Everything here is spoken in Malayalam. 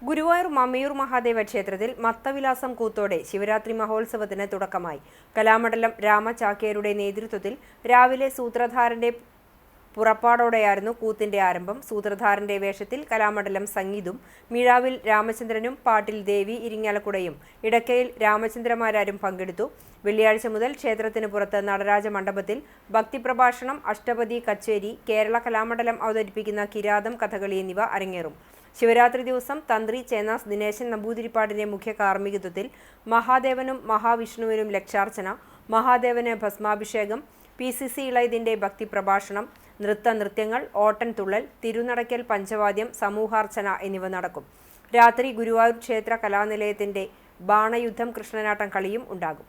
ഗുരുവായൂർ മമ്മിയൂർ മഹാദേവ ക്ഷേത്രത്തിൽ മത്തവിലാസം കൂത്തോടെ ശിവരാത്രി മഹോത്സവത്തിന് തുടക്കമായി. കലാമണ്ഡലം രാമചാക്യാരുടെ നേതൃത്വത്തിൽ രാവിലെ സൂത്രധാരന്റെ പുറപ്പാടോടെയായിരുന്നു കൂത്തിന്റെ ആരംഭം. സൂത്രധാരന്റെ വേഷത്തിൽ കലാമണ്ഡലം സംഗീതും, മിഴാവിൽ രാമചന്ദ്രനും, പാട്ടിൽ ദേവി ഇരിങ്ങാലക്കുടയും, ഇടക്കയിൽ രാമചന്ദ്രമാരാരും പങ്കെടുത്തു. വെള്ളിയാഴ്ച മുതൽ ക്ഷേത്രത്തിന് പുറത്ത് നടരാജ മണ്ഡപത്തിൽ ഭക്തിപ്രഭാഷണം, അഷ്ടപതി കച്ചേരി, കേരള കലാമണ്ഡലം അവതരിപ്പിക്കുന്ന കിരാതം, കഥകളി എന്നിവ അരങ്ങേറും. ശിവരാത്രി ദിവസം തന്ത്രി ചേന്നാസ് ദിനേശൻ നമ്പൂതിരിപ്പാടിന്റെ മുഖ്യ കാർമ്മികത്വത്തിൽ മഹാദേവനും മഹാവിഷ്ണുവിനും ലക്ഷാർച്ചന, മഹാദേവന് ഭസ്മാഭിഷേകം, PCC ഇളയതിന്റെ ഭക്തിപ്രഭാഷണം, നൃത്യങ്ങൾ, ഓട്ടൻതുള്ളൽ, തിരുനടയ്ക്കൽ പഞ്ചവാദ്യം, സമൂഹാർച്ചന എന്നിവ നടക്കും. രാത്രി ഗുരുവായൂർ ക്ഷേത്ര കലാനിലയത്തിന്റെ ബാണയുദ്ധം, കൃഷ്ണനാട്ടം കളിയും ഉണ്ടാകും.